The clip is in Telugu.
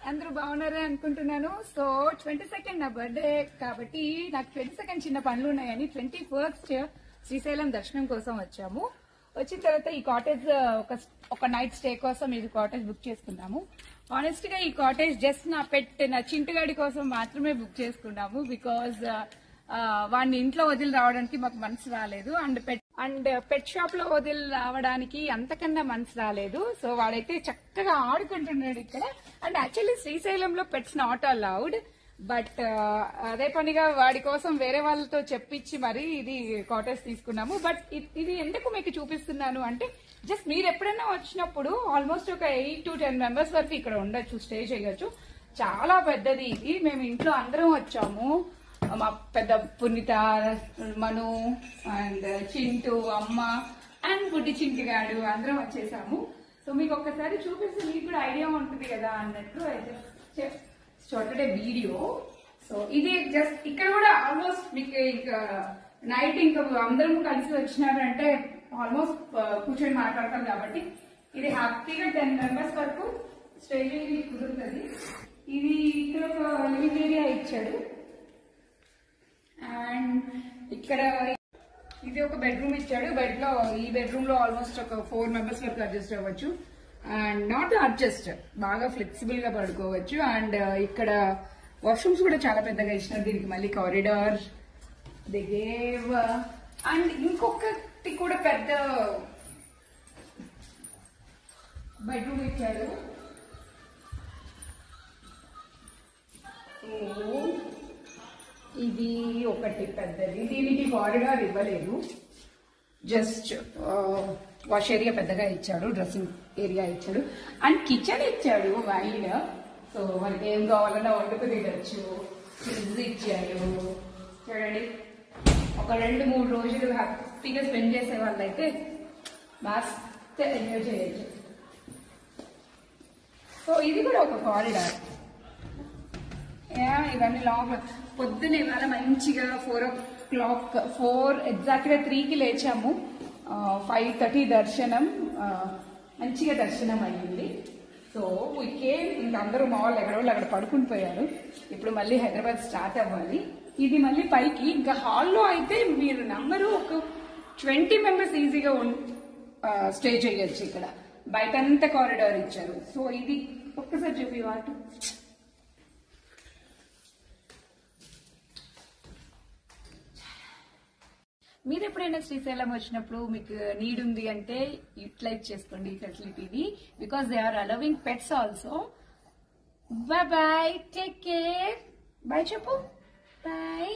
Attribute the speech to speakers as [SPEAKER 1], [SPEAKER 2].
[SPEAKER 1] అందరూ బాగున్నారని అనుకుంటున్నాను. సో 22nd నా బర్త్డే కాబట్టి నాకు 22nd చిన్న పనులు ఉన్నాయని 21st శ్రీశైలం దర్శనం కోసం వచ్చాము. వచ్చిన తర్వాత ఈ కాటేజ్ ఒక నైట్ స్టే కోసం ఇది కాటేజ్ బుక్ చేసుకున్నాము. ఆనెస్ట్ గా ఈ కాటేజ్ జస్ట్ నా చింటుగాడి కోసం మాత్రమే బుక్ చేసుకున్నాము. బికాజ్ వాడిని ఇంట్లో వదిలి రావడానికి మాకు మనసు రాలేదు. అండ్ పెట్ షాప్ లో వదిలి రావడానికి అంతకన్నా మనసు రాలేదు. సో వాడైతే చక్కగా ఆడుకుంటున్నాడు ఇక్కడ. అండ్ యాక్చువల్లీ శ్రీశైలంలో పెట్స్ నాట్ అలౌడ్. బట్ అదే పనిగా వాడి కోసం వేరే వాళ్ళతో చెప్పించి మరి ఇది కాటేజ్ తీసుకున్నాము. బట్ ఇది ఎందుకు మీకు చూపిస్తున్నాను అంటే జస్ట్ మీరు ఎప్పుడైనా వచ్చినప్పుడు ఆల్మోస్ట్ ఒక 8 to 10 మెంబర్స్ వరకు ఇక్కడ ఉండొచ్చు, స్టే చేయొచ్చు. చాలా పెద్దది ఇది. మేము ఇంట్లో అందరం వచ్చాము. మా పెద్ద పునీత, మను అండ్ చింటూ, అమ్మ అండ్ బుడ్డి చింటిగాడు అందరం వచ్చేసాము. సో మీకు ఒక్కసారి చూపిస్తే మీకు కూడా ఐడియా ఉంటుంది కదా అన్నట్లు చూడండి వీడియో. సో ఇది జస్ట్ ఇక్కడ కూడా ఆల్మోస్ట్ మీకు ఇంకా నైట్ ఇంకా అందరం కలిసి వచ్చినారంటే ఆల్మోస్ట్ కూర్చొని మాట్లాడతాం కాబట్టి ఇది హ్యాపీగా 10 మెంబర్స్ వరకు స్టే చేయడానికి కుదురుతుంది. ఇది ఇక్కడ ఒక లివింగ్ ఏరియా ఇచ్చాడు. అండ్ ఇక్కడ ఇది ఒక బెడ్రూమ్ ఇచ్చాడు. ఈ బెడ్రూమ్ లో ఆల్మోస్ట్ ఒక 4 మెంబర్స్ వరకు అడ్జస్ట్ అవ్వచ్చు. అండ్ నాట్ అడ్జస్ట్, బాగా ఫ్లెక్సిబుల్ గా పడుకోవచ్చు. అండ్ ఇక్కడ వాష్రూమ్స్ కూడా చాలా పెద్దగా ఇచ్చినారు. దీనికి మళ్ళీ కారిడార్ దిగేవ్. అండ్ ఇంకొకటి కూడా పెద్ద బెడ్రూమ్ ఇచ్చాడు. ఇది ఒకటి పెద్దది. దీనికి కారిడార్ ఇవ్వలేదు, జస్ట్ వాష్ ఏరియా పెద్దగా ఇచ్చాడు, డ్రెస్సింగ్ ఏరియా ఇచ్చాడు. అండ్ కిచెన్ ఇచ్చాడు వైడ్. సో మనకి ఏం కావాలన్నా వండుకుని తినచ్చు. ఫ్రిడ్జ్ ఇచ్చాడు. చూడండి, ఒక 2-3 రోజులు హ్యాపీగా స్పెండ్ చేసే వాళ్ళైతే మస్త్ ఎంజాయ్ చేయొచ్చు. సో ఇది కూడా ఒక కారిడార్. ఇవన్నీ లాంగ్. పొద్దున ఇవాళ మంచిగా 4 o'clock, 4 ఎగ్జాక్ట్ గా 3కి లేచాము. 5:30 దర్శనం. మంచిగా దర్శనం అయ్యింది. సో ఇంకా అందరూ మా వాళ్ళు ఎక్కడోళ్ళు అక్కడ పడుకుని పోయారు. ఇప్పుడు మళ్ళీ హైదరాబాద్ స్టార్ట్ అవ్వాలి. ఇది మళ్ళీ పైకి ఇంకా హాల్లో అయితే మీరు నమ్మరు, ఒక 20 మెంబర్స్ ఈజీగా స్టే చేయొచ్చు. ఇక్కడ బయటంతా కారిడార్ ఇచ్చారు. సో ఇది ఒక్కసారి చూపి వాటి. మీరు ఎప్పుడైనా శ్రీశైలం వచ్చినప్పుడు మీకు నీడ్ ఉంది అంటే యూటిలైజ్ చేసుకోండి ఈ ఫెసిలిటీని. Because they are allowing pets also. Bye bye, take care. Bye చెప్పు. బాయ్.